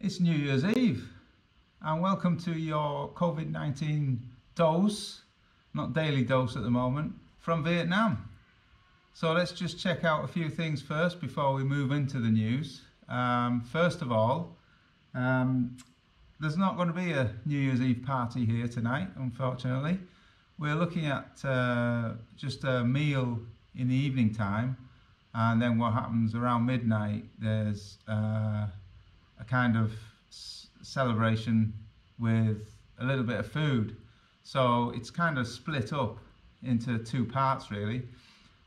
It's New Year's Eve and welcome to your COVID-19 dose, not daily dose at the moment, from Vietnam. So let's just check out a few things first before we move into the news. First of all, there's not going to be a New Year's Eve party here tonight, unfortunately. We're looking at just a meal in the evening time, and then what happens around midnight, there's a kind of celebration with a little bit of food. So it's kind of split up into two parts really.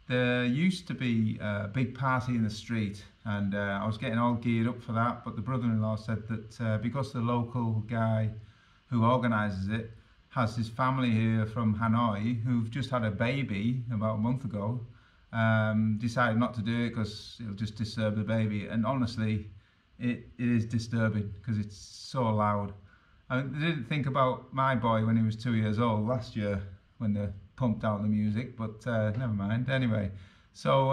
There used to be a big party in the street, and I was getting all geared up for that, but the brother-in-law said that because the local guy who organises it has his family here from Hanoi who've just had a baby about a month ago, decided not to do it because it'll just disturb the baby. And honestly, it is disturbing because it's so loud. I didn't think about my boy when he was 2 years old last year when they pumped out the music, but never mind. Anyway, so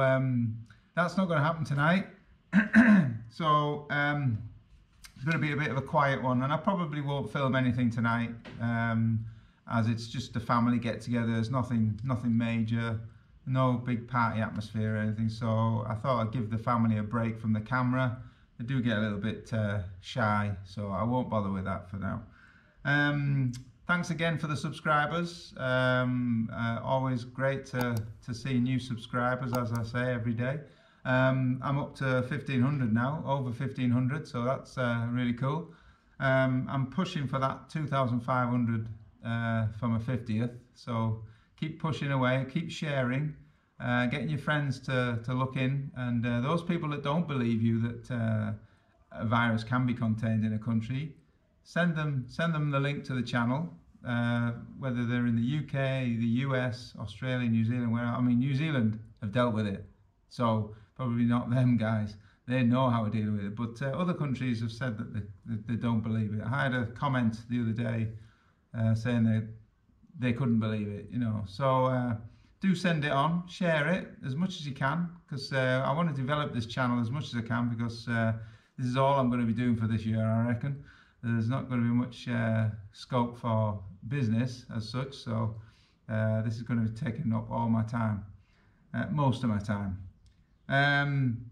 that's not going to happen tonight. So it's going to be a bit of a quiet one, and I probably won't film anything tonight, as it's just a family get together. There's nothing major, no big party atmosphere or anything. So I thought I'd give the family a break from the camera. They do get a little bit shy, so I won't bother with that for now. Thanks again for the subscribers. Always great to see new subscribers, as I say, every day. I'm up to 1,500 now, over 1,500, so that's really cool. I'm pushing for that 2,500 for my 50th, so keep pushing away, keep sharing. Getting your friends to look in, and those people that don't believe you that a virus can be contained in a country, send them the link to the channel, whether they're in the UK, the US, Australia, New Zealand. I mean, New Zealand have dealt with it, so probably not them guys. They know how to deal with it, but other countries have said that they don't believe it. I had a comment the other day saying that they couldn't believe it, you know. So do send it on, share it as much as you can, because I want to develop this channel as much as I can, because this is all I'm going to be doing for this year, I reckon. There's not going to be much scope for business as such, so this is going to be taking up all my time, most of my time. One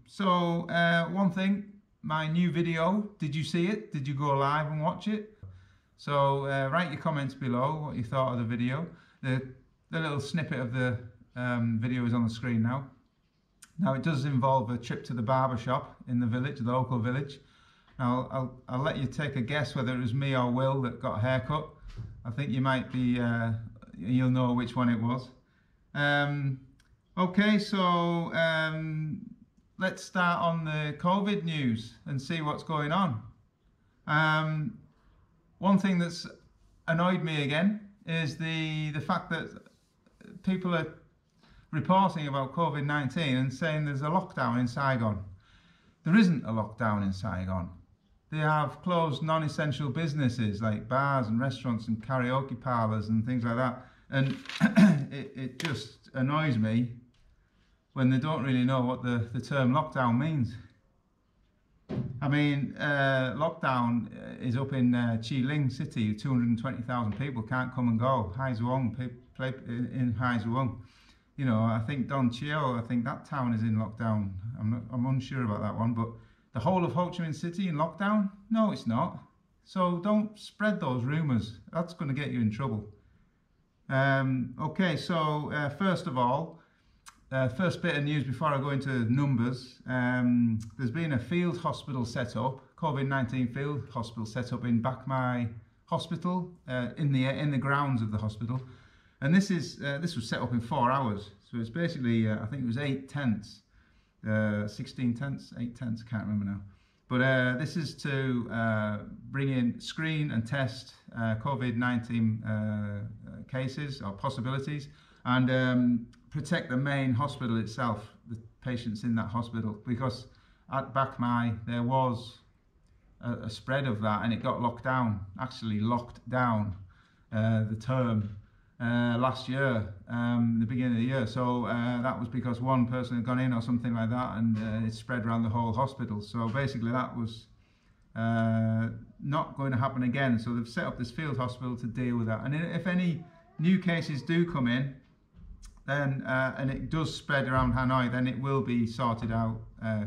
thing, my new video, did you see it? Did you go live and watch it? So write your comments below what you thought of the video. The little snippet of the video is on the screen now. Now it does involve a trip to the barber shop in the village, the local village. Now I'll let you take a guess whether it was me or Will that got a haircut. I think you might be, you'll know which one it was. Okay, so let's start on the COVID news and see what's going on. One thing that's annoyed me again is the fact that people are reporting about COVID-19 and saying there's a lockdown in Saigon. There isn't a lockdown in Saigon. They have closed non-essential businesses like bars and restaurants and karaoke parlours and things like that. And it just annoys me when they don't really know what the term lockdown means. I mean, lockdown is up in Chi Linh city. 220,000 people can't come and go. Hai Duong, play in Hai Duong. You know, I think Don Chio, I think that town is in lockdown. I'm unsure about that one, but the whole of Ho Chi Minh City in lockdown? No, it's not. So don't spread those rumours. That's going to get you in trouble. Okay, so first of all, first bit of news before I go into numbers. There's been a field hospital set up, COVID-19 field hospital set up in Bach Mai Hospital, in the grounds of the hospital, and this was set up in 4 hours. So it's basically I think it was 8 tents, 16 tents, 8 tents, I can't remember now. But this is to bring in, screen and test COVID-19 cases or possibilities, and protect the main hospital itself, the patients in that hospital, because at Bach Mai there was a spread of that, and it got locked down, the term last year, the beginning of the year. So that was because one person had gone in or something like that, and it spread around the whole hospital. So basically that was not going to happen again. So they've set up this field hospital to deal with that. And if any new cases do come in, then and it does spread around Hanoi, then it will be sorted out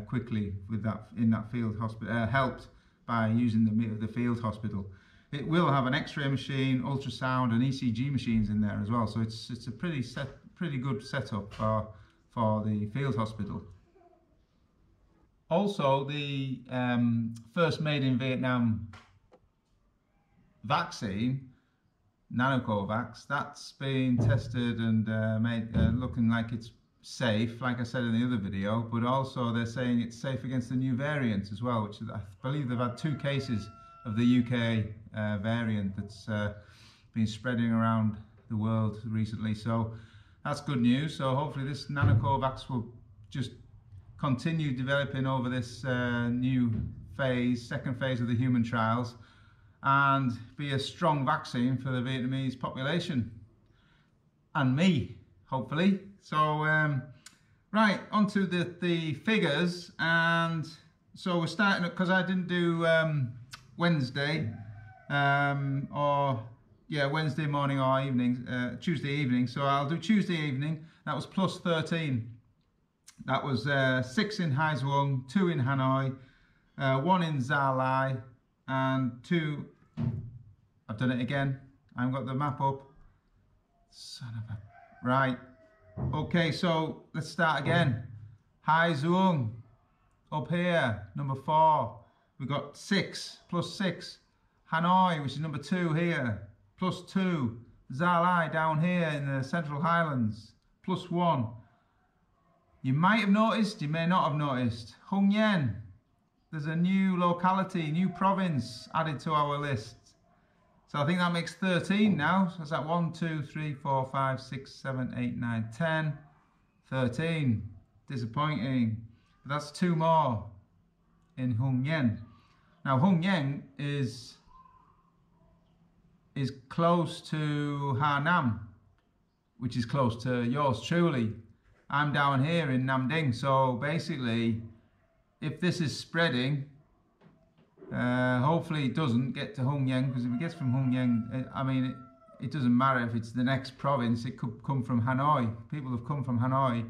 quickly with that in that field hospital, helped by using the field hospital. It will have an X-ray machine, ultrasound, and ECG machines in there as well. So it's a pretty good setup for the field hospital. Also, the first made in Vietnam vaccine, Nanocovax, that's been tested and made looking like it's safe, like I said in the other video, but also they're saying it's safe against the new variant as well, which I believe they've had 2 cases of the UK variant that's been spreading around the world recently. So that's good news. So hopefully this Nanocovax will just continue developing over this new phase, second phase of the human trials, and be a strong vaccine for the Vietnamese population and me, hopefully. So right, onto the figures. And so we're starting, because I didn't do Wednesday Wednesday morning or evening, Tuesday evening. So I'll do Tuesday evening. That was plus 13. That was 6 in Hai Duong, 2 in Hanoi, 1 in Gia Lai, and 2. I've done it again. I haven't got the map up. Son of a. Right. Okay, so let's start again. Hai Duong up here, number 4. We've got 6 plus 6. Hanoi, which is number 2 here, plus 2. Gia Lai down here in the Central Highlands, plus 1. You might have noticed, you may not have noticed, Hung Yen. There's a new locality, new province added to our list. So I think that makes 13 now. So that's that 1, 2, 3, 4, 5, 6, 7, 8, 9, 10, 13. Disappointing. But that's 2 more in Hung Yen. Now Hung Yen is close to Ha Nam, which is close to yours truly. I'm down here in Nam Dinh, so basically, if this is spreading, hopefully it doesn't get to Hung Yen, because if it gets from Hung Yen, I mean, it doesn't matter if it's the next province, it could come from Hanoi. People have come from Hanoi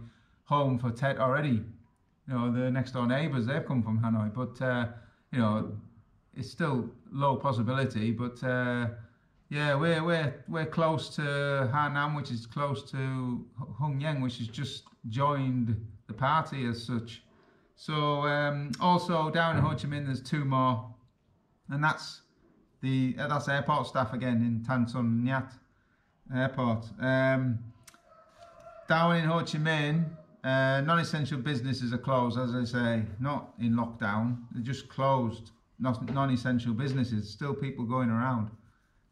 home for Tet already. You know, the next door neighbours, they've come from Hanoi, but, you know, it's still low possibility, but yeah, we're close to Ha Nam, which is close to Hung Yen, which has just joined the party as such. So also down in Ho Chi Minh, there's 2 more, and that's airport staff again in Tan Son Nhat Airport. Down in Ho Chi Minh, non-essential businesses are closed, as I say, not in lockdown. They're just closed. Non-essential businesses, still people going around.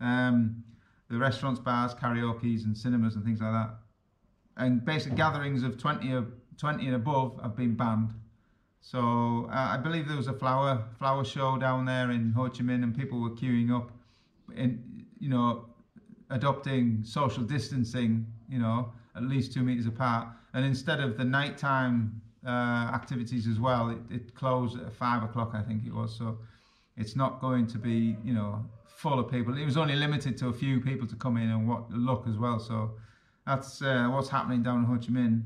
The restaurants, bars, karaoke's and cinemas and things like that. And basic gatherings of 20 and above have been banned. So I believe there was a flower show down there in Ho Chi Minh, and people were queuing up, in, you know, adopting social distancing, you know, at least 2 meters apart. And instead of the nighttime activities as well, it closed at 5 o'clock, I think it was. So it's not going to be, you know, full of people. It was only limited to a few people to come in and look as well. So that's what's happening down in Ho Chi Minh.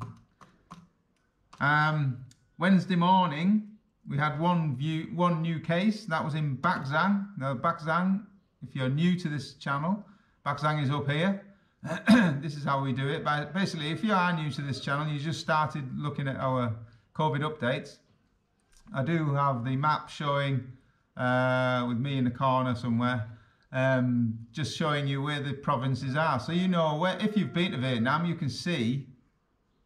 Wednesday morning we had one new case. That was in Bac Giang. Now Bac Giang, if you're new to this channel, Bac Giang is up here. This is how we do it. But basically, if you are new to this channel, you just started looking at our COVID updates, I do have the map showing with me in the corner somewhere, just showing you where the provinces are. So you know where, if you've been to Vietnam, you can see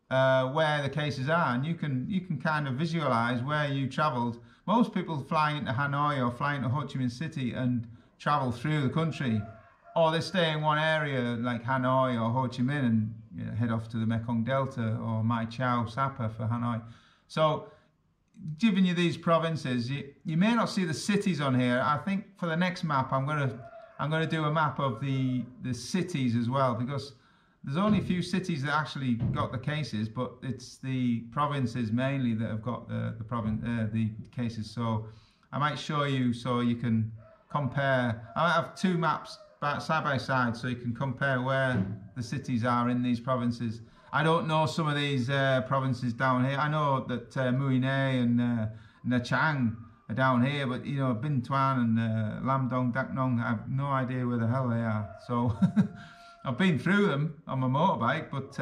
where the cases are, and you can kind of visualize where you traveled. Most people fly into Hanoi or fly into Ho Chi Minh City and travel through the country, or they stay in one area like Hanoi or Ho Chi Minh and head off to the Mekong Delta or Mai Chau, Sapa for Hanoi. So giving you these provinces, you may not see the cities on here. I think for the next map I'm going to do a map of the cities as well, because there's only a few cities that actually got the cases, but it's the provinces mainly that have got the cases. So I might show you so you can compare. I might have two maps side by side so you can compare where the cities are in these provinces. I don't know some of these provinces down here. I know that Mui Ne and Nha Trang are down here, but you know, Binh Tuan and Lam Dong, Dak Nong, I have no idea where the hell they are. So I've been through them on my motorbike, but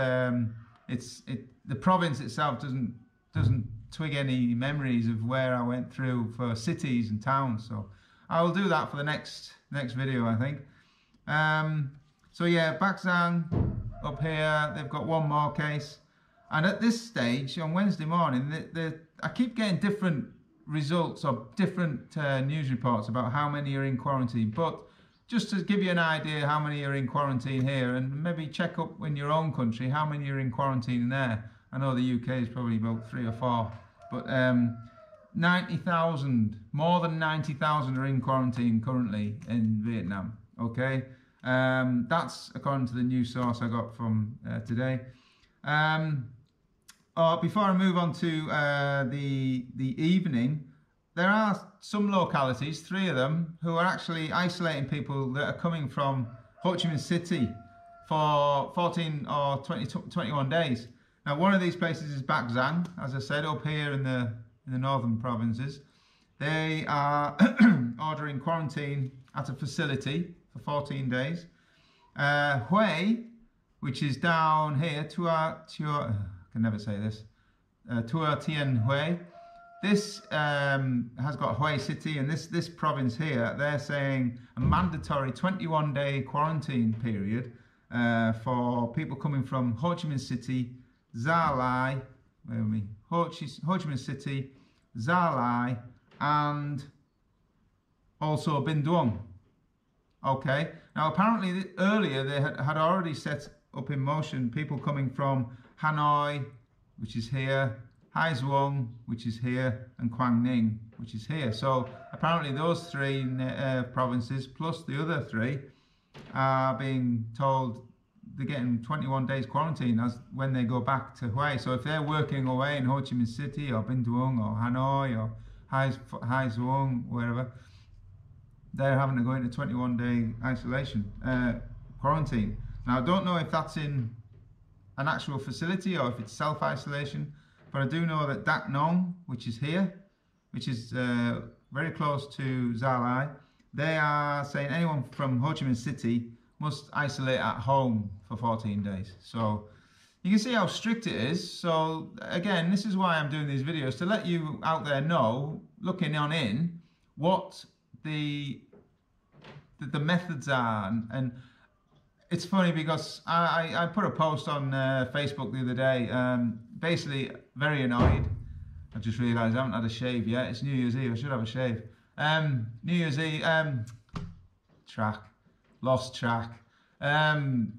the province itself doesn't twig any memories of where I went through for cities and towns. So I will do that for the next video, I think. So yeah, Bac Giang up here, they've got one more case, and at this stage on Wednesday morning, I keep getting different results or different news reports about how many are in quarantine. But just to give you an idea how many are in quarantine here, and maybe check up in your own country how many are in quarantine there. I know the UK is probably about 3 or 4, but 90,000, more than 90,000 are in quarantine currently in Vietnam. Okay, that's according to the news source I got from today. Before I move on to the evening, there are some localities, 3 of them, who are actually isolating people that are coming from Ho Chi Minh City for 14 or 21 days. Now, one of these places is Bac Giang, as I said, up here in the northern provinces. They are ordering quarantine at a facility for 14 days. Hue, which is down here, I can never say this, Tua Tien Hue. This has got Hue City, and this province here, they're saying a mandatory 21-day quarantine period for people coming from Ho Chi Minh City, Gia Lai, Ho Chi Minh City, Gia Lai, and also Binh Duong. Okay, now apparently earlier they had already set up in motion people coming from Hanoi, which is here, Hai Duong, which is here, and Quang Ninh, which is here. So apparently those 3 provinces plus the other 3 are being told they're getting 21 days quarantine as when they go back to Hue. So if they're working away in Ho Chi Minh City or Binh Duong or Hanoi or Hai Duong, wherever, they're having to go into 21-day isolation, quarantine. Now I don't know if that's in an actual facility or if it's self-isolation, but I do know that Dak Nong, which is here, which is very close to Gia Lai, they are saying anyone from Ho Chi Minh City must isolate at home for 14 days. So you can see how strict it is. So again, this is why I'm doing these videos, to let you out there know, looking on in, what the methods are. And it's funny because I put a post on Facebook the other day, basically very annoyed. I just realised I haven't had a shave yet. It's New Year's Eve, I should have a shave. New Year's Eve, lost track. In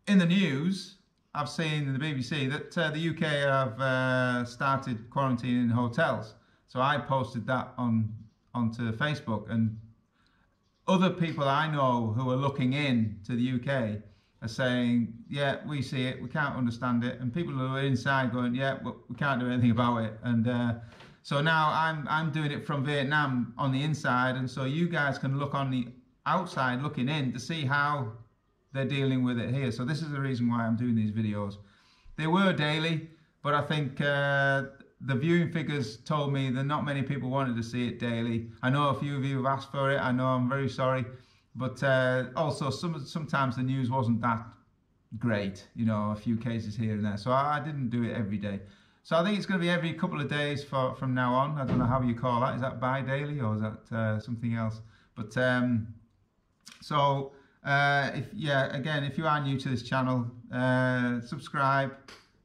the news, I've seen in the BBC that the UK have started quarantining hotels. So I posted that onto Facebook, and other people I know who are looking in to the UK are saying, yeah, we see it, we can't understand it, and people who are inside going, yeah, well, we can't do anything about it. And so now I'm doing it from Vietnam on the inside, and so you guys can look on the outside looking in to see how they're dealing with it here. So this is the reason why I'm doing these videos. They were daily, but I think the viewing figures told me that not many people wanted to see it daily. I know a few of you have asked for it. I know, I'm very sorry. But also sometimes the news wasn't that great, you know, a few cases here and there. So I didn't do it every day. So I think it's going to be every couple of days from now on. I don't know how you call that. Is that bi-daily or is that something else? But if you are new to this channel, subscribe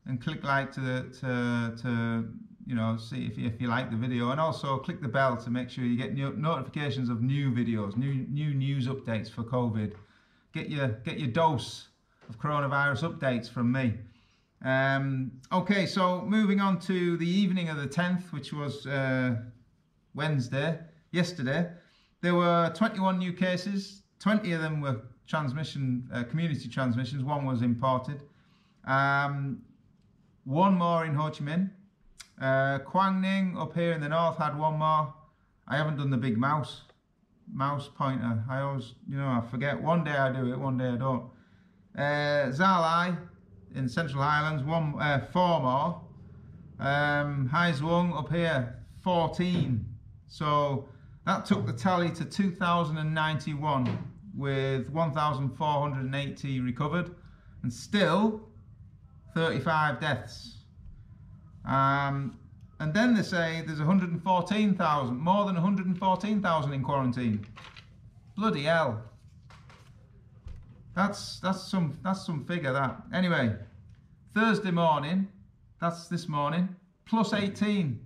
and click like to you know, see if you like the video, and also click the bell to make sure you get notifications of new videos, new news updates for COVID. Get your dose of coronavirus updates from me. Okay, so moving on to the evening of the 10th, which was yesterday, there were 21 new cases. 20 of them were community transmissions. 1 was imported. 1 more in Ho Chi Minh. Quang Ninh up here in the north had 1 more. I haven't done the big mouse pointer. I always, you know, I forget. One day I do it, one day I don't. Gia Lai in Central Highlands, 4 more. Hai Duong up here, 14. So that took the tally to 2,091 with 1,480 recovered and still 35 deaths. And then they say there's 114,000, more than 114,000 in quarantine. Bloody hell. That's some figure, that. Anyway, Thursday morning, that's this morning, plus 18.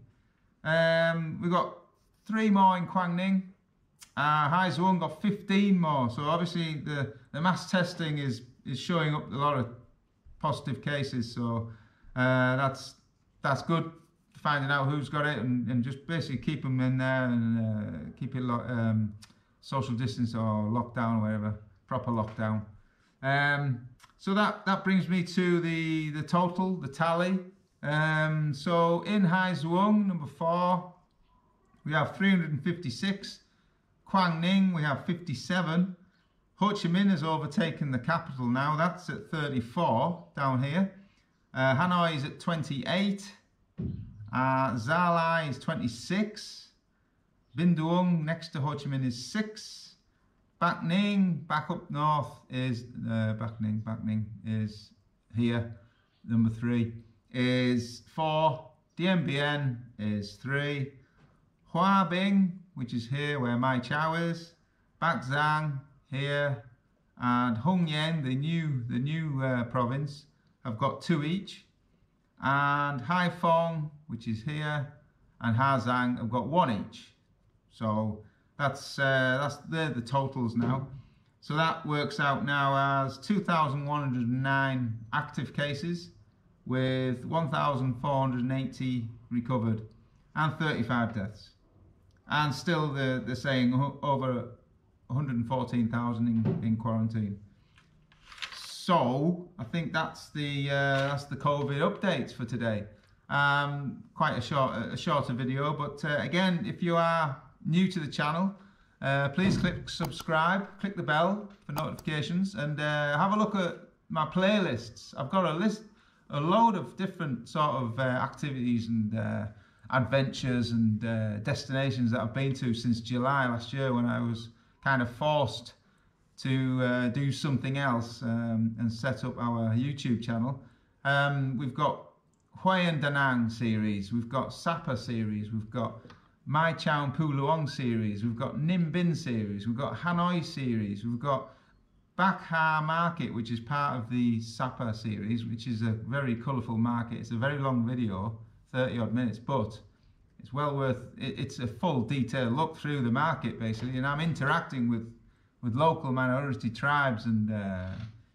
We've got 3 more in Quang Ninh. Hai Duong got 15 more. So obviously the mass testing is showing up a lot of positive cases. So that's good. Finding out who's got it and just basically keep them in there and keep it social distance or lockdown or whatever, proper lockdown. So that brings me to the total, the tally. So in Hai Duong, number 4, we have 356. Quang Ninh, we have 57. Ho Chi Minh has overtaken the capital now. That's at 34 down here. Hanoi is at 28. Gia Lai is 26. Binh Duong next to Ho Chi Minh is 6. Bac Ninh, back up north, is Bac Ninh is here. Number 3 is 4. Dien Bien is 3. Hoa Binh, which is here where Mai Chau is. Bac Giang here, and Hung Yen, the new province, have got 2 each. And Hai Phong, which is here, and Ha Giang have got 1 each. So they're the totals now. So that works out now as 2,109 active cases with 1,480 recovered and 35 deaths. And still they're saying over 114,000 in quarantine. So I think that's the COVID updates for today. Quite a shorter video, but again, if you are new to the channel, please click subscribe, click the bell for notifications, and have a look at my playlists. I've got a load of different sort of activities and adventures and destinations that I've been to since July last year, when I was kind of forced to do something else and set up our YouTube channel. We've got Hue and Da Nang series, we've got Sapa series, we've got Mai Chau and Phu Luong series, we've got Ninh Binh series, we've got Hanoi series, we've got Bac Ha market, which is part of the Sapa series, which is a very colourful market. It's a very long video, 30 odd minutes, but it's well worth it. It's a full detailed look through the market basically, and I'm interacting with local minority tribes and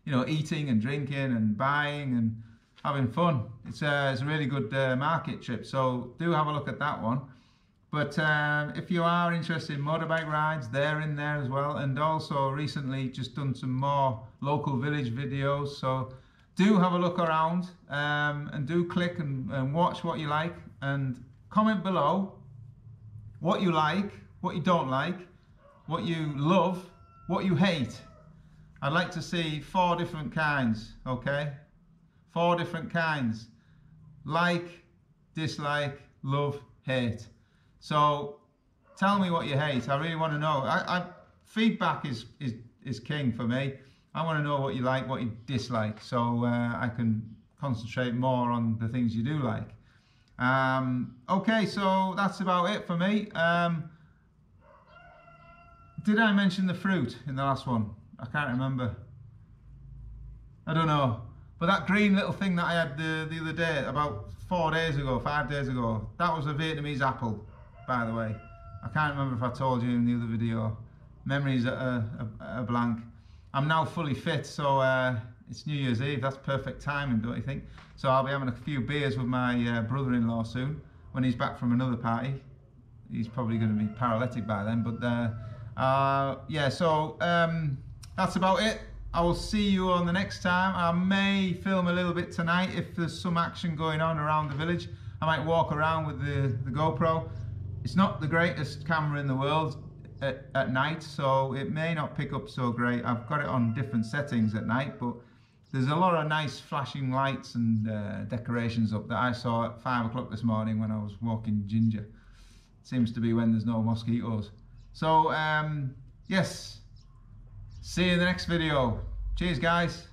you know, eating and drinking and buying and having fun. It's a really good market trip, so do have a look at that one. But if you are interested in motorbike rides, they're in there as well. And also recently just done some more local village videos. So do have a look around and do click and watch what you like. And comment below what you like, what you don't like, what you love, what you hate. I'd like to see 4 different kinds, okay? 4 different kinds. Like, dislike, love, hate. So tell me what you hate. I really want to know. Feedback is king for me. I want to know what you like, what you dislike, so I can concentrate more on the things you do like. Okay, so that's about it for me. Did I mention the fruit in the last one? I can't remember. I don't know. But that green little thing that I had the other day, about 5 days ago, that was a Vietnamese apple, by the way. I can't remember if I told you in the other video. Memories are a blank. I'm now fully fit, so it's New Year's Eve. That's perfect timing, don't you think? So I'll be having a few beers with my brother-in-law soon, when he's back from another party. He's probably going to be paralytic by then, but yeah, so that's about it. I will see you on the next time. I may film a little bit tonight if there's some action going on around the village. I might walk around with the GoPro. It's not the greatest camera in the world at night, so it may not pick up so great. I've got it on different settings at night, but there's a lot of nice flashing lights and decorations up that I saw at 5 o'clock this morning when I was walking Ginger. Seems to be when there's no mosquitoes. So yes, see you in the next video. Cheers guys.